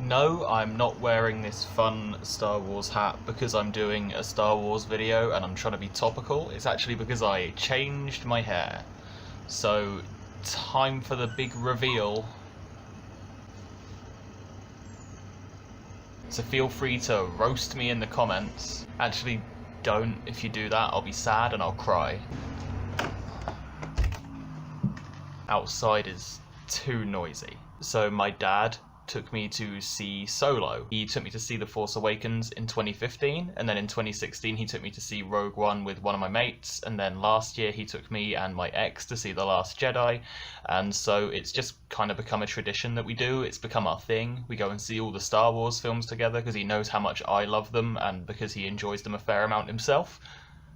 No, I'm not wearing this fun Star Wars hat because I'm doing a Star Wars video and I'm trying to be topical. It's actually because I changed my hair. So, time for the big reveal. So feel free to roast me in the comments. Actually, don't. If you do that, I'll be sad and I'll cry. Outside is too noisy. So my dad took me to see Solo. He took me to see The Force Awakens in 2015, and then in 2016 he took me to see Rogue One with one of my mates, and then last year he took me and my ex to see The Last Jedi, and so it's just kind of become a tradition that we do. It's become our thing. We go and see all the Star Wars films together because he knows how much I love them and because he enjoys them a fair amount himself.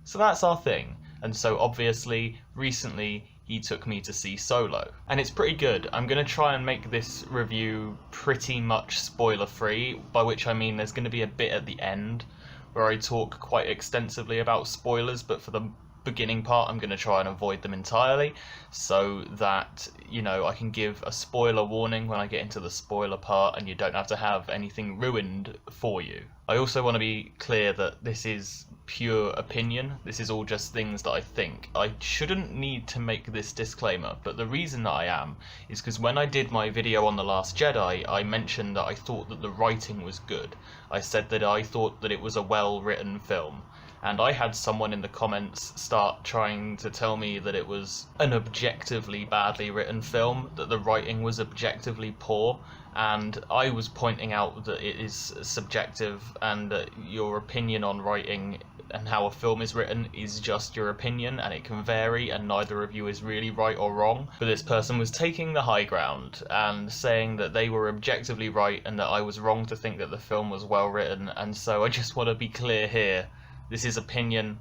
So that's our thing. And so obviously, recently, he took me to see Solo. And it's pretty good. I'm going to try and make this review pretty much spoiler-free, by which I mean there's going to be a bit at the end where I talk quite extensively about spoilers, but for the beginning part I'm going to try and avoid them entirely, so that, you know, I can give a spoiler warning when I get into the spoiler part and you don't have to have anything ruined for you. I also want to be clear that this is pure opinion. This is all just things that I think. I shouldn't need to make this disclaimer, but the reason that I am is because when I did my video on The Last Jedi, I mentioned that I thought that the writing was good. I said that I thought that it was a well-written film. And I had someone in the comments start trying to tell me that it was an objectively badly written film, that the writing was objectively poor, and I was pointing out that it is subjective and that your opinion on writing and how a film is written is just your opinion and it can vary and neither of you is really right or wrong. But this person was taking the high ground and saying that they were objectively right and that I was wrong to think that the film was well written, and so I just want to be clear here. This is opinion.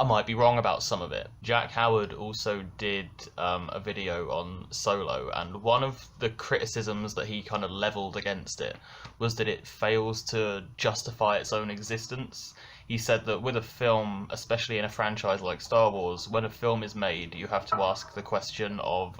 I might be wrong about some of it. Jack Howard also did a video on Solo, and one of the criticisms that he kind of leveled against it was that it fails to justify its own existence. He said that with a film, especially in a franchise like Star Wars, when a film is made, you have to ask the question of,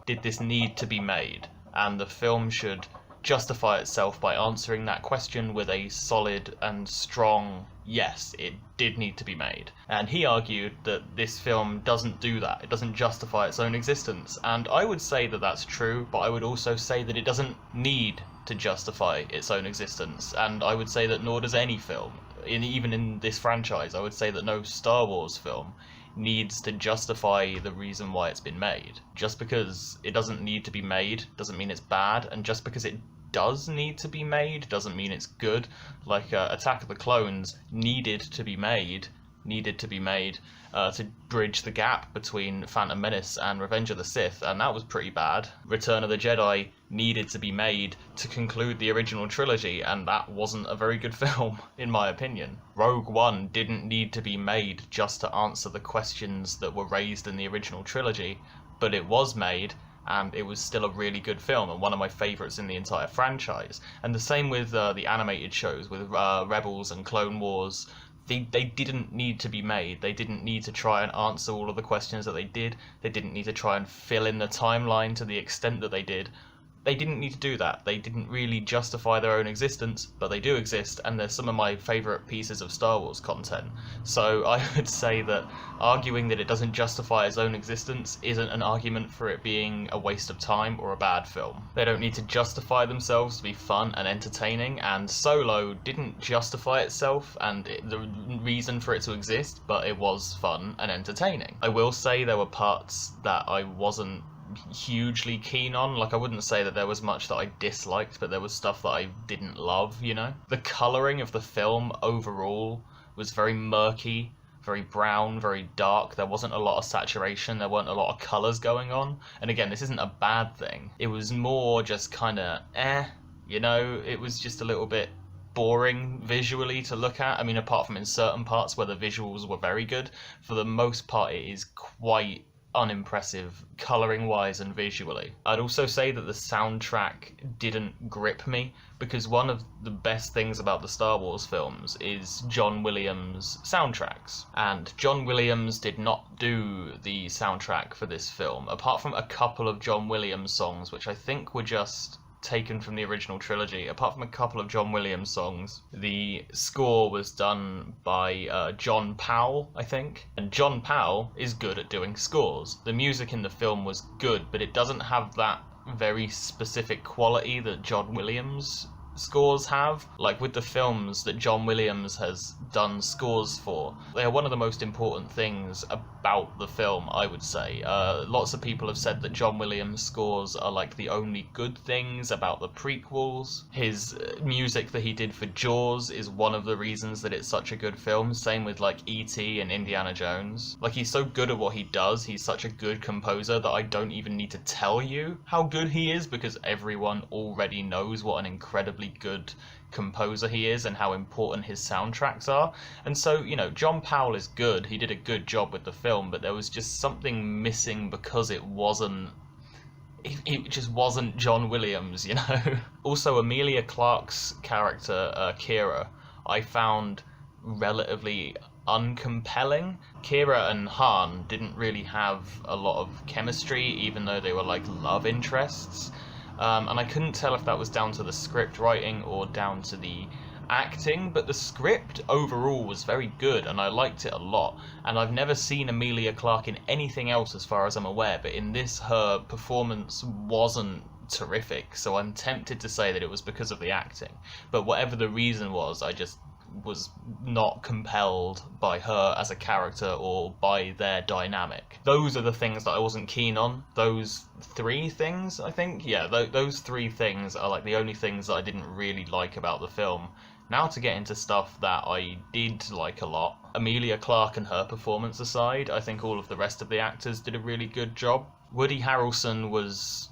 did this need to be made? And the film should justify itself by answering that question with a solid and strong yes, it did need to be made. And he argued that this film doesn't do that. It doesn't justify its own existence. And I would say that that's true, but I would also say that it doesn't need to justify its own existence. And I would say that nor does any film. Even in this franchise, I would say that no Star Wars film needs to justify the reason why it's been made. Just because it doesn't need to be made doesn't mean it's bad, and just because it does need to be made doesn't mean it's good. Like Attack of the Clones needed to be made to bridge the gap between Phantom Menace and Revenge of the Sith, and that was pretty bad. Return of the Jedi needed to be made to conclude the original trilogy, and that wasn't a very good film, in my opinion. Rogue One didn't need to be made just to answer the questions that were raised in the original trilogy, but it was made, and it was still a really good film and one of my favourites in the entire franchise. And the same with the animated shows, with Rebels and Clone Wars. They didn't need to be made. They didn't need to try and answer all of the questions that they did. They didn't need to try and fill in the timeline to the extent that they did. They didn't need to do that. They didn't really justify their own existence, but they do exist, and they're some of my favourite pieces of Star Wars content. So I would say that arguing that it doesn't justify its own existence isn't an argument for it being a waste of time or a bad film. They don't need to justify themselves to be fun and entertaining, and Solo didn't justify itself and the reason for it to exist, but it was fun and entertaining. I will say there were parts that I wasn't hugely keen on. Like, I wouldn't say that there was much that I disliked, but there was stuff that I didn't love, you know? The colouring of the film overall was very murky, very brown, very dark. There wasn't a lot of saturation, there weren't a lot of colours going on. And again, this isn't a bad thing. It was more just kinda you know? It was just a little bit boring visually to look at. I mean, apart from in certain parts where the visuals were very good, for the most part it is quite unimpressive colouring wise and visually. I'd also say that the soundtrack didn't grip me, because one of the best things about the Star Wars films is John Williams' soundtracks, and John Williams did not do the soundtrack for this film, apart from a couple of John Williams songs which I think were just taken from the original trilogy. Apart from a couple of John Williams songs, the score was done by John Powell, I think. And John Powell is good at doing scores. The music in the film was good, but it doesn't have that very specific quality that John Williams scores have. Like with the films that John Williams has done scores for, they are one of the most important things about the film, I would say. Lots of people have said that John Williams scores are like the only good things about the prequels. His music that he did for Jaws is one of the reasons that it's such a good film. Same with like E.T. and Indiana Jones. Like, he's so good at what he does, he's such a good composer that I don't even need to tell you how good he is, because everyone already knows what an incredibly good composer he is and how important his soundtracks are. And so, you know, John Powell is good, he did a good job with the film, but there was just something missing because it just wasn't John Williams, you know. Also, Emilia Clarke's character, Kira, I found relatively uncompelling. Kira and Han didn't really have a lot of chemistry, even though they were like love interests. And I couldn't tell if that was down to the script writing or down to the acting, but the script overall was very good and I liked it a lot. And I've never seen Emilia Clarke in anything else as far as I'm aware, but in this her performance wasn't terrific, so I'm tempted to say that it was because of the acting. But whatever the reason was, I just was not compelled by her as a character or by their dynamic. Those are the things that I wasn't keen on. Those three things, I think. Yeah, those three things are like the only things that I didn't really like about the film. Now to get into stuff that I did like a lot. Emilia Clarke and her performance aside, I think all of the rest of the actors did a really good job. Woody Harrelson was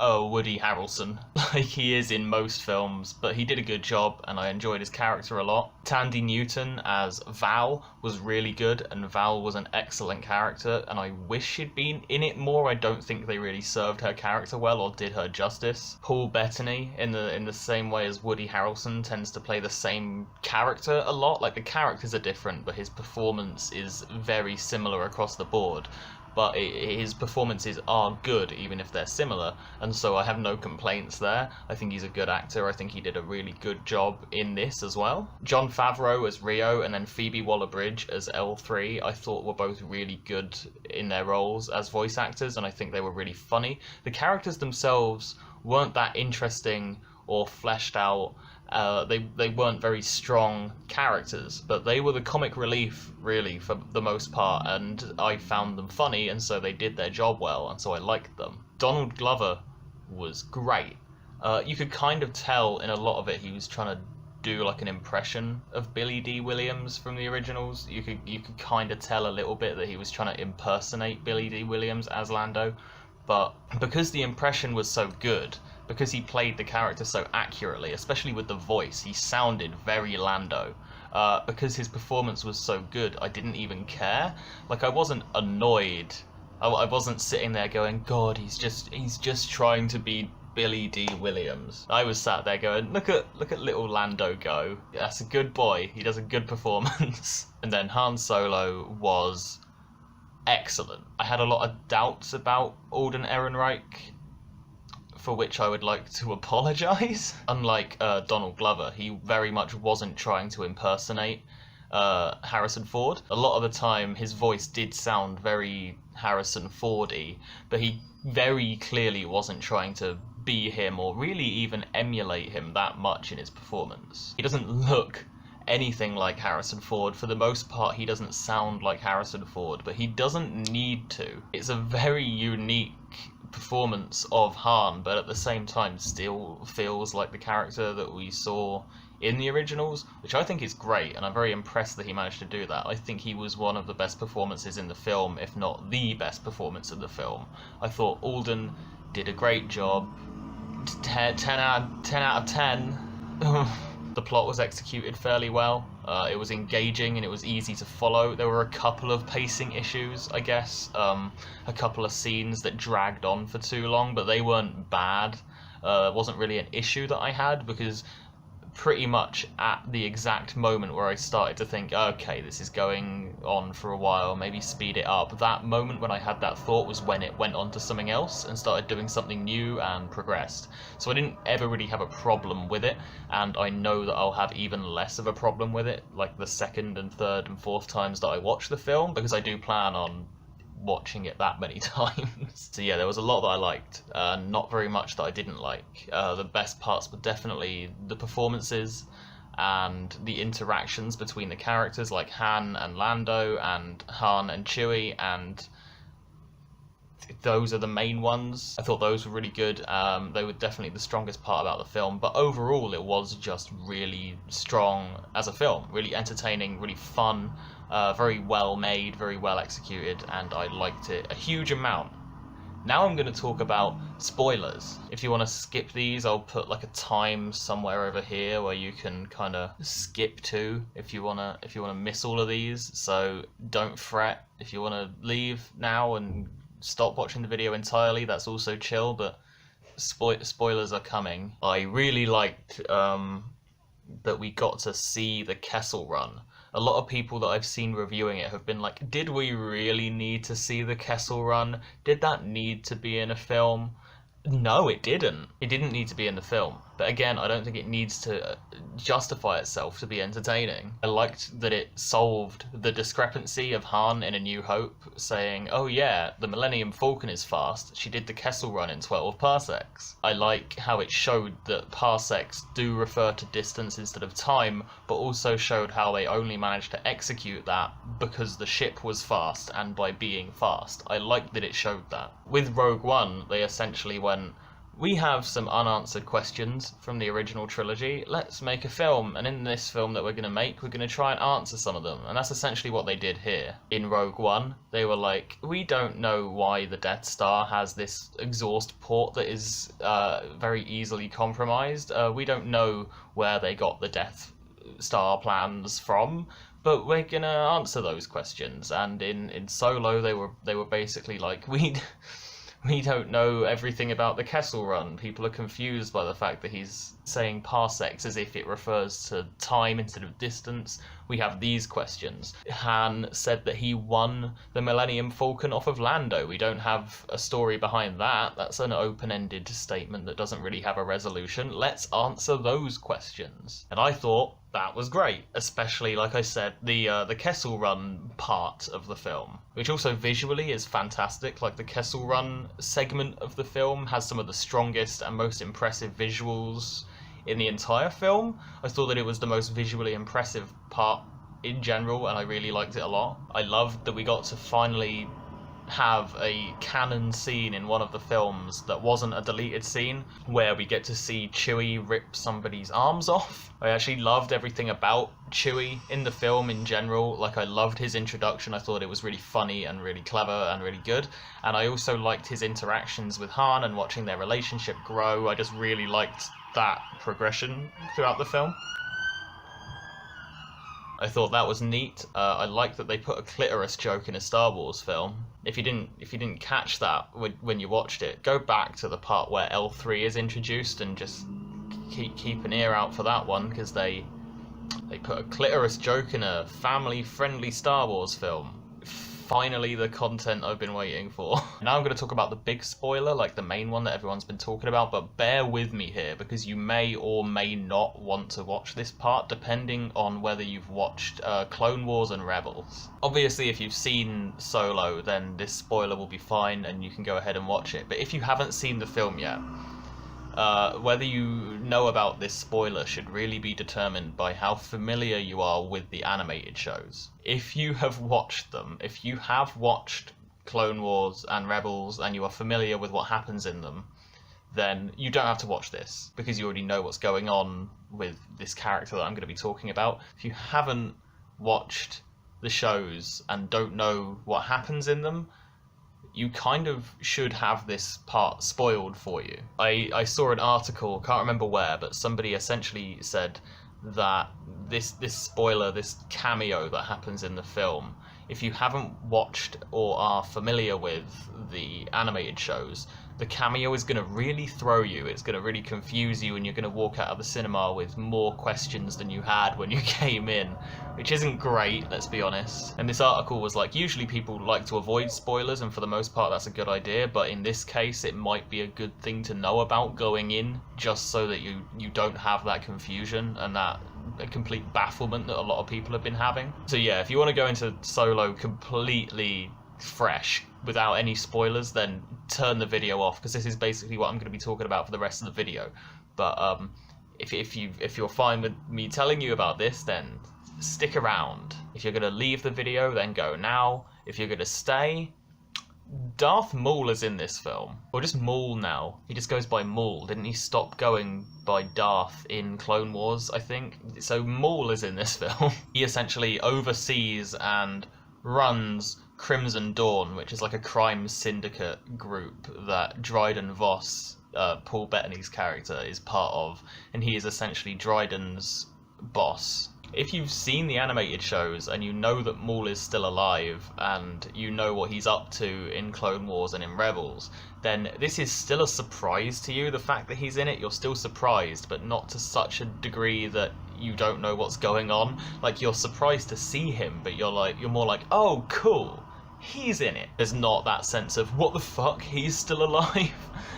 Woody Harrelson, like he is in most films, but he did a good job and I enjoyed his character a lot. Tandy Newton as Val was really good, and Val was an excellent character and I wish she'd been in it more. I don't think they really served her character well or did her justice. Paul Bettany, in the same way as Woody Harrelson, tends to play the same character a lot. Like, the characters are different, but his performance is very similar across the board. But his performances are good, even if they're similar, and so I have no complaints there. I think he's a good actor. I think he did a really good job in this as well. Jon Favreau as Rio and then Phoebe Waller-Bridge as L3, I thought were both really good in their roles as voice actors, and I think they were really funny. The characters themselves weren't that interesting or fleshed out. They weren't very strong characters, but they were the comic relief, really, for the most part, and I found them funny, and so they did their job well, and so I liked them. Donald Glover was great. You could kind of tell in a lot of it he was trying to do like an impression of Billy D. Williams from the originals. You could kind of tell a little bit that he was trying to impersonate Billy D. Williams as Lando, but because the impression was so good, because he played the character so accurately, especially with the voice, he sounded very Lando. Because his performance was so good, I didn't even care. Like, I wasn't annoyed. I wasn't sitting there going, God, he's just trying to be Billy D. Williams. I was sat there going, look at little Lando go. That's a good boy. He does a good performance. And then Han Solo was excellent. I had a lot of doubts about Alden Ehrenreich, for which I would like to apologise. Unlike Donald Glover, he very much wasn't trying to impersonate Harrison Ford. A lot of the time his voice did sound very Harrison Ford-y, but he very clearly wasn't trying to be him or really even emulate him that much in his performance. He doesn't look anything like Harrison Ford. For the most part, he doesn't sound like Harrison Ford, but he doesn't need to. It's a very unique performance of Han, but at the same time still feels like the character that we saw in the originals, which I think is great, and I'm very impressed that he managed to do that. I think he was one of the best performances in the film, if not the best performance in the film. I thought Alden did a great job. 10 out of 10. The plot was executed fairly well. It was engaging and it was easy to follow. There were a couple of pacing issues, I guess. A couple of scenes that dragged on for too long, but they weren't bad. It wasn't really an issue that I had, because pretty much at the exact moment where I started to think, okay, this is going on for a while, maybe speed it up. That moment when I had that thought was when it went on to something else and started doing something new and progressed. So I didn't ever really have a problem with it, and I know that I'll have even less of a problem with it, like the second and third and fourth times that I watch the film, because I do plan on watching it that many times. So yeah, there was a lot that I liked, not very much that I didn't like. The best parts were definitely the performances and the interactions between the characters, like Han and Lando and Han and Chewie, and those are the main ones. I thought those were really good. They were definitely the strongest part about the film, but overall it was just really strong as a film, really entertaining, really fun, very well made, very well executed, and I liked it a huge amount. Now I'm going to talk about spoilers. If you want to skip these, I'll put like a time somewhere over here where you can kind of skip to if you want to miss all of these. So don't fret if you want to leave now and stop watching the video entirely. That's also chill, but spoilers are coming. I really liked that we got to see the Kessel Run. A lot of people that I've seen reviewing it have been like, did we really need to see the Kessel Run? Did that need to be in a film? No, it didn't. It didn't need to be in the film. But again, I don't think it needs to justify itself to be entertaining. I liked that it solved the discrepancy of Han in A New Hope saying, oh yeah, the Millennium Falcon is fast. She did the Kessel Run in 12 parsecs. I like how it showed that parsecs do refer to distance instead of time, but also showed how they only managed to execute that because the ship was fast and by being fast. I liked that it showed that. With Rogue One, they essentially went, we have some unanswered questions from the original trilogy, let's make a film, and in this film that we're going to make, we're going to try and answer some of them. And that's essentially what they did here. In Rogue One, they were like, we don't know why the Death Star has this exhaust port that is very easily compromised. We don't know where they got the Death Star plans from, but we're going to answer those questions. And in Solo, they were basically like, we don't know everything about the Kessel Run. People are confused by the fact that he's saying parsecs as if it refers to time instead of distance. We have these questions. Han said that he won the Millennium Falcon off of Lando. We don't have a story behind that. That's an open-ended statement that doesn't really have a resolution. Let's answer those questions. And I thought that was great, especially, like I said, the Kessel Run part of the film, which also visually is fantastic. Like, the Kessel Run segment of the film has some of the strongest and most impressive visuals in the entire film. I thought that it was the most visually impressive part in general, and I really liked it a lot. I loved that we got to finally have a canon scene in one of the films that wasn't a deleted scene, where we get to see Chewie rip somebody's arms off. I actually loved everything about Chewie in the film in general. Like, I loved his introduction. I thought it was really funny and really clever and really good. And I also liked his interactions with Han and watching their relationship grow. I just really liked that progression throughout the film. I thought that was neat. I liked that they put a clitoris joke in a Star Wars film. If you didn't catch that when you watched it, go back to the part where L3 is introduced and just keep an ear out for that one, because they put a clitoris joke in a family-friendly Star Wars film. Finally, the content I've been waiting for. Now I'm going to talk about the big spoiler, like the main one that everyone's been talking about, but bear with me here, because you may or may not want to watch this part, depending on whether you've watched Clone Wars and Rebels. Obviously, if you've seen Solo, then this spoiler will be fine, and you can go ahead and watch it. But if you haven't seen the film yet, whether you know about this spoiler should really be determined by how familiar you are with the animated shows. If you have watched them, if you have watched Clone Wars and Rebels and you are familiar with what happens in them, then you don't have to watch this, because you already know what's going on with this character that I'm going to be talking about. If you haven't watched the shows and don't know what happens in them, you kind of should have this part spoiled for you. I saw an article, can't remember where, but somebody essentially said that this spoiler, this cameo that happens in the film, if you haven't watched or are familiar with the animated shows, the cameo is going to really throw you. It's going to really confuse you, and you're going to walk out of the cinema with more questions than you had when you came in, which isn't great, let's be honest. And this article was like, usually people like to avoid spoilers, and for the most part that's a good idea, but in this case it might be a good thing to know about going in, just so that you don't have that confusion and that a complete bafflement that a lot of people have been having. So yeah, if you want to go into Solo completely fresh without any spoilers, then turn the video off, because this is basically what I'm going to be talking about for the rest of the video. But if you're fine with me telling you about this, then stick around. If you're going to leave the video, then go now. If you're going to stay, Darth Maul is in this film, or just Maul now. He just goes by Maul. Didn't he stop going by Darth in Clone Wars, I think? So Maul is in this film. He essentially oversees and runs Crimson Dawn, which is like a crime syndicate group that Dryden Voss, Paul Bettany's character, is part of, and he is essentially Dryden's boss. If you've seen the animated shows and you know that Maul is still alive and you know what he's up to in Clone Wars and in Rebels, then this is still a surprise to you. The fact that he's in it, you're still surprised, but not to such a degree that you don't know what's going on. Like, you're surprised to see him, but you're more like, oh, cool, he's in it. There's not that sense of, what the fuck, he's still alive,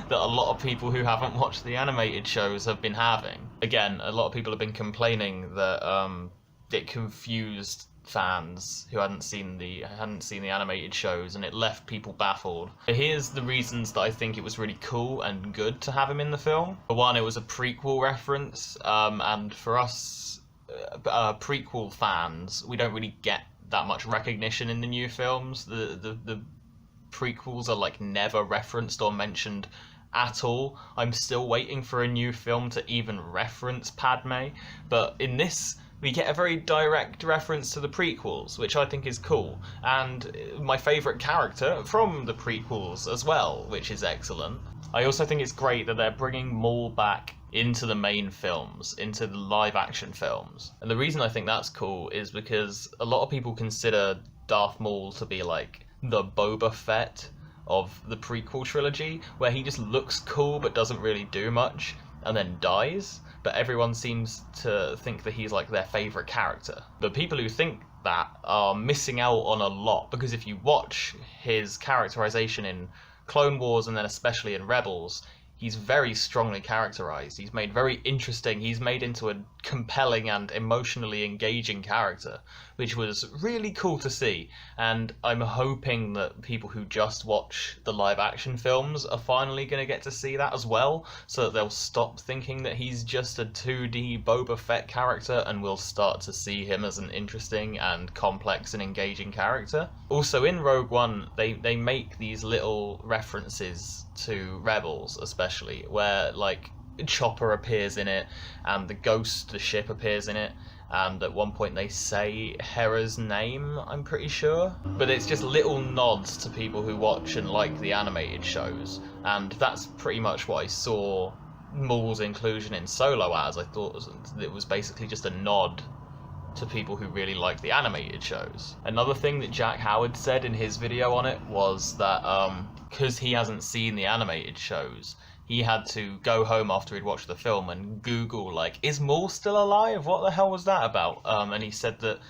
that a lot of people who haven't watched the animated shows have been having. Again, a lot of people have been complaining that it confused fans who hadn't seen the animated shows, and it left people baffled. But here's the reasons that I think it was really cool and good to have him in the film. For one, it was a prequel reference, and for us prequel fans, we don't really get that much recognition in the new films. The prequels are like never referenced or mentioned at all. I'm still waiting for a new film to even reference Padme, but in this we get a very direct reference to the prequels, which I think is cool, and my favourite character from the prequels as well, which is excellent. I also think it's great that they're bringing Maul back into the main films, into the live action films. And the reason I think that's cool is because a lot of people consider Darth Maul to be like the Boba Fett of the prequel trilogy, where he just looks cool but doesn't really do much and then dies. But everyone seems to think that he's like their favourite character. But people who think that are missing out on a lot, because if you watch his characterization in Clone Wars and then especially in Rebels, he's very strongly characterized. He's made very interesting. He's made into a compelling and emotionally engaging character, which was really cool to see. And I'm hoping that people who just watch the live action films are finally going to get to see that as well, so that they'll stop thinking that he's just a 2D Boba Fett character and we'll start to see him as an interesting and complex and engaging character. Also in Rogue One, they make these little references to Rebels, especially, where like Chopper appears in it and the Ghost, the ship, appears in it, and at one point they say Hera's name, I'm pretty sure. But it's just little nods to people who watch and like the animated shows, and that's pretty much what I saw Maul's inclusion in Solo as. I thought it was basically just a nod to people who really like the animated shows. Another thing that Jack Howard said in his video on it was that because he hasn't seen the animated shows, he had to go home after he'd watched the film and Google, like, is Maul still alive? What the hell was that about? And he said that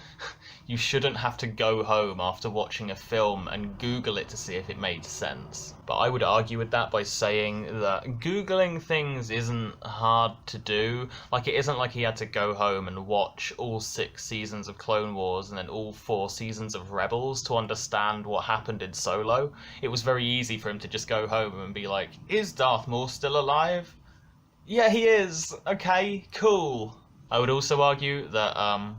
you shouldn't have to go home after watching a film and Google it to see if it made sense. But I would argue with that by saying that Googling things isn't hard to do. Like, it isn't like he had to go home and watch all 6 seasons of Clone Wars and then all 4 seasons of Rebels to understand what happened in Solo. It was very easy for him to just go home and be like, is Darth Maul still alive? Yeah, he is. Okay, cool. I would also argue that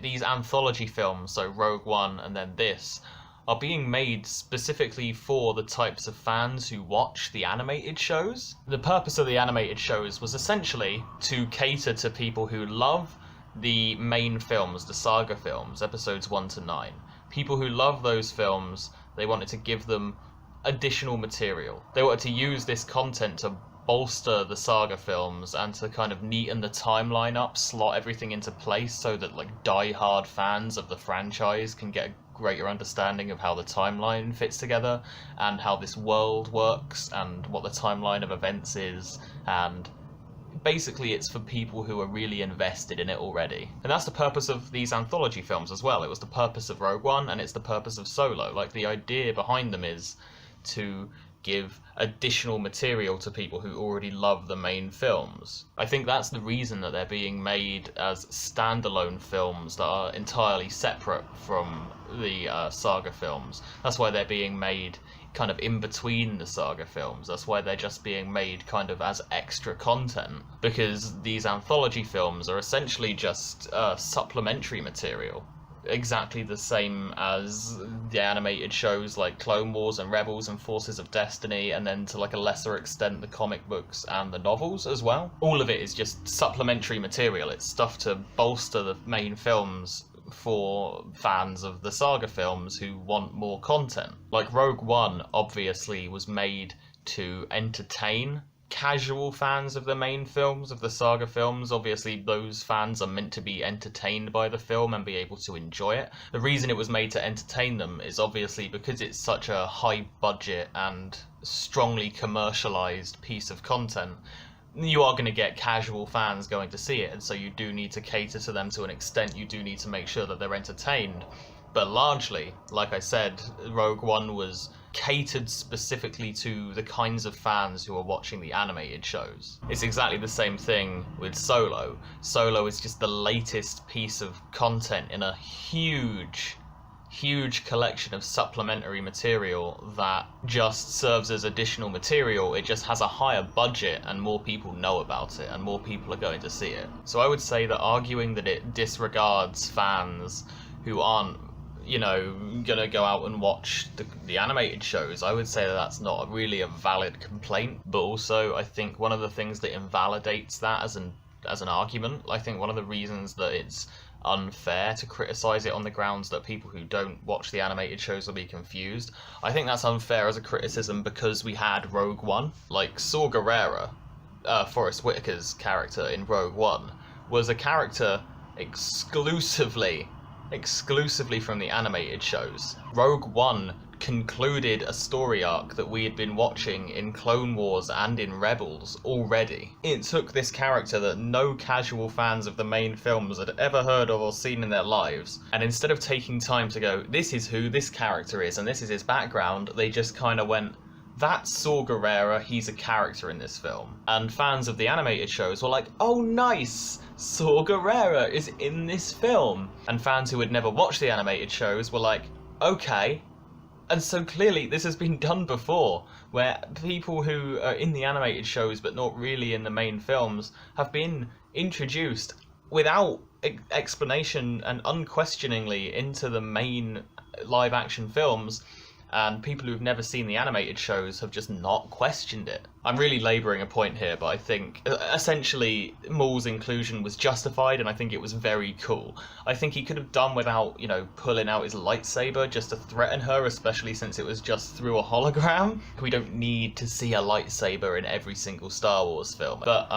these anthology films, so Rogue One and then this, are being made specifically for the types of fans who watch the animated shows. The purpose of the animated shows was essentially to cater to people who love the main films, the saga films, episodes 1 to 9. People who love those films, they wanted to give them additional material. They wanted to use this content to bolster the saga films and to kind of neaten the timeline up, slot everything into place so that like die-hard fans of the franchise can get a greater understanding of how the timeline fits together and how this world works and what the timeline of events is, and basically it's for people who are really invested in it already. And that's the purpose of these anthology films as well. It was the purpose of Rogue One, and it's the purpose of Solo. Like, the idea behind them is to give additional material to people who already love the main films. I think that's the reason that they're being made as standalone films that are entirely separate from the saga films. That's why they're being made kind of in between the saga films. That's why they're just being made kind of as extra content, because these anthology films are essentially just supplementary material. Exactly the same as the animated shows like Clone Wars and Rebels and Forces of Destiny, and then to like a lesser extent the comic books and the novels as well. All of it is just supplementary material. It's stuff to bolster the main films for fans of the saga films who want more content. Like, Rogue One obviously was made to entertain casual fans of the main films, of the saga films. Obviously those fans are meant to be entertained by the film and be able to enjoy it. The reason it was made to entertain them is obviously because it's such a high budget and strongly commercialized piece of content. You are going to get casual fans going to see it, and so you do need to cater to them to an extent. You do need to make sure that they're entertained. But largely, like I said, Rogue One was catered specifically to the kinds of fans who are watching the animated shows. It's exactly the same thing with Solo. Solo is just the latest piece of content in a huge collection of supplementary material that just serves as additional material. It just has a higher budget and more people know about it and more people are going to see it. So I would say that arguing that it disregards fans who aren't, gonna go out and watch the animated shows, I would say that that's not really a valid complaint. But also, I think one of the things that invalidates that as an argument, I think one of the reasons that it's unfair to criticize it on the grounds that people who don't watch the animated shows will be confused, I think that's unfair as a criticism because we had Rogue One. Like, Saw Gerrera, Forrest Whitaker's character in Rogue One, was a character exclusively from the animated shows. Rogue One concluded a story arc that we had been watching in Clone Wars and in Rebels already. It took this character that no casual fans of the main films had ever heard of or seen in their lives, and instead of taking time to go, this is who this character is and this is his background, they just kind of went, that's Saw Gerrera, he's a character in this film. And fans of the animated shows were like, oh nice, Saw Gerrera is in this film. And fans who had never watched the animated shows were like, okay. And so clearly this has been done before, where people who are in the animated shows but not really in the main films have been introduced without explanation and unquestioningly into the main live action films, and people who've never seen the animated shows have just not questioned it. I'm really labouring a point here, but I think essentially Maul's inclusion was justified, and I think it was very cool. I think he could have done without, pulling out his lightsaber just to threaten her, especially since it was just through a hologram. We don't need to see a lightsaber in every single Star Wars film. But,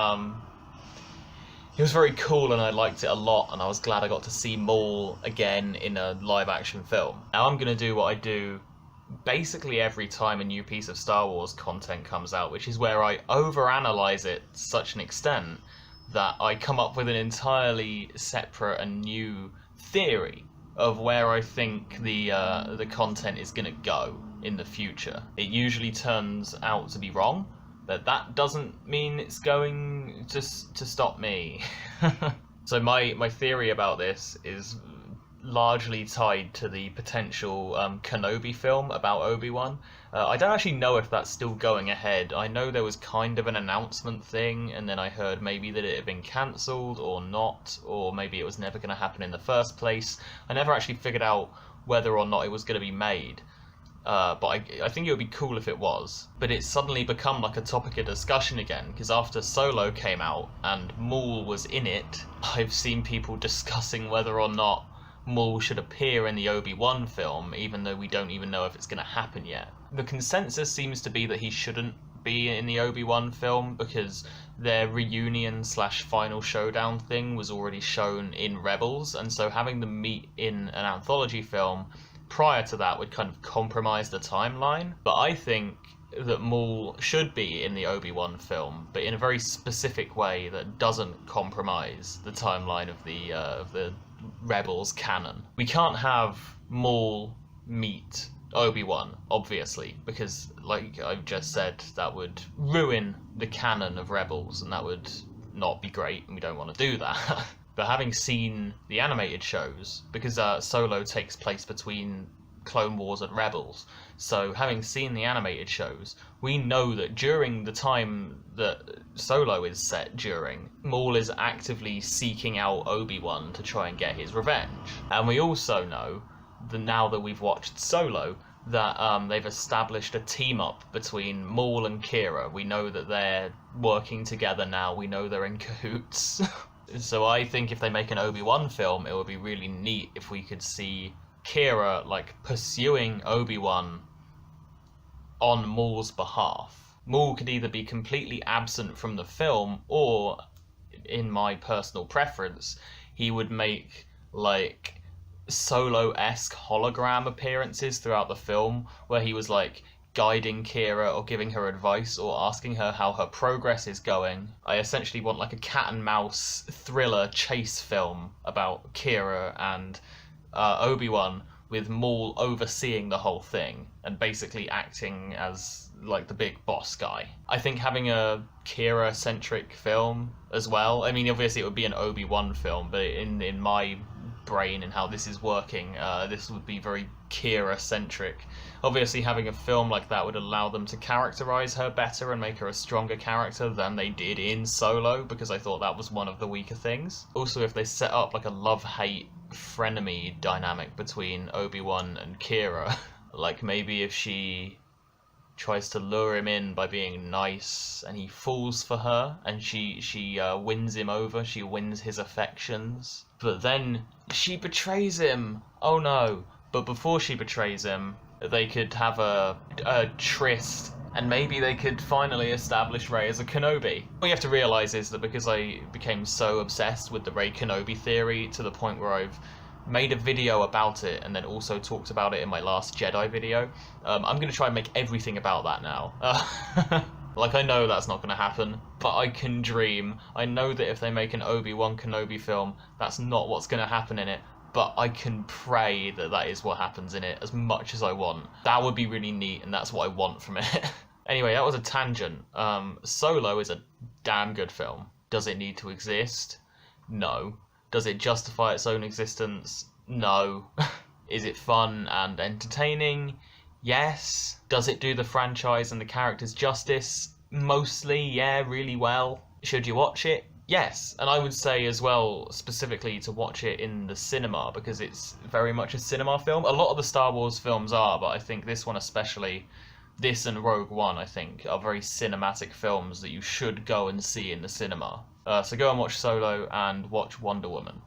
it was very cool and I liked it a lot, and I was glad I got to see Maul again in a live action film. Now I'm going to do what I do basically every time a new piece of Star Wars content comes out, which is where I overanalyze it to such an extent that I come up with an entirely separate and new theory of where I think the content is going to go in the future. It usually turns out to be wrong, but that doesn't mean it's going to stop me. So my theory about this is largely tied to the potential Kenobi film about Obi-Wan. I don't actually know if that's still going ahead. I know there was kind of an announcement thing, and then I heard maybe that it had been cancelled or not, or maybe it was never going to happen in the first place. I never actually figured out whether or not it was going to be made. But I think it would be cool if it was. But it's suddenly become like a topic of discussion again, because after Solo came out and Maul was in it, I've seen people discussing whether or not Maul should appear in the Obi-Wan film, even though we don't even know if it's going to happen yet. The consensus seems to be that he shouldn't be in the Obi-Wan film because their reunion / final showdown thing was already shown in Rebels, and so having them meet in an anthology film prior to that would kind of compromise the timeline. But I think that Maul should be in the Obi-Wan film, but in a very specific way that doesn't compromise the timeline of the Rebels canon. We can't have Maul meet Obi-Wan, obviously, because, like I've just said, that would ruin the canon of Rebels, and that would not be great, and we don't want to do that. But having seen the animated shows, because Solo takes place between Clone Wars and Rebels, so having seen the animated shows, we know that during the time that Solo is set during, Maul is actively seeking out Obi-Wan to try and get his revenge. And we also know that now that we've watched Solo, that they've established a team-up between Maul and Qi'ra. We know that they're working together now, we know they're in cahoots. So I think if they make an Obi-Wan film, it would be really neat if we could see Qi'ra, like, pursuing Obi-Wan on Maul's behalf. Maul could either be completely absent from the film, or, in my personal preference, he would make, like, Solo-esque hologram appearances throughout the film, where he was, like, guiding Qi'ra or giving her advice or asking her how her progress is going. I essentially want, like, a cat and mouse thriller chase film about Qi'ra and Obi-Wan, with Maul overseeing the whole thing and basically acting as, like, the big boss guy. I think having a Qi'ra-centric film as well, I mean, obviously it would be an Obi-Wan film, but in my brain and how this is working, this would be very Qi'ra-centric. Obviously having a film like that would allow them to characterize her better and make her a stronger character than they did in Solo, because I thought that was one of the weaker things. Also, if they set up like a love-hate frenemy dynamic between Obi-Wan and Qi'ra, like maybe if she tries to lure him in by being nice and he falls for her and she wins him over, she wins his affections, but then she betrays him. Oh no. But before she betrays him, they could have a tryst, and maybe they could finally establish Rey as a Kenobi. What you have to realise is that because I became so obsessed with the Rey Kenobi theory to the point where I've made a video about it and then also talked about it in my last Jedi video, I'm going to try and make everything about that now. Like, I know that's not going to happen, but I can dream. I know that if they make an Obi-Wan Kenobi film, that's not what's going to happen in it, but I can pray that that is what happens in it as much as I want. That would be really neat, and that's what I want from it. Anyway, that was a tangent. Solo is a damn good film. Does it need to exist? No. Does it justify its own existence? No. Is it fun and entertaining? Yes. Does it do the franchise and the characters justice? Mostly, yeah, really well. Should you watch it? Yes. And I would say as well, specifically to watch it in the cinema, because it's very much a cinema film. A lot of the Star Wars films are, but I think this one especially, this and Rogue One, I think, are very cinematic films that you should go and see in the cinema. So go and watch Solo and watch Wonder Woman.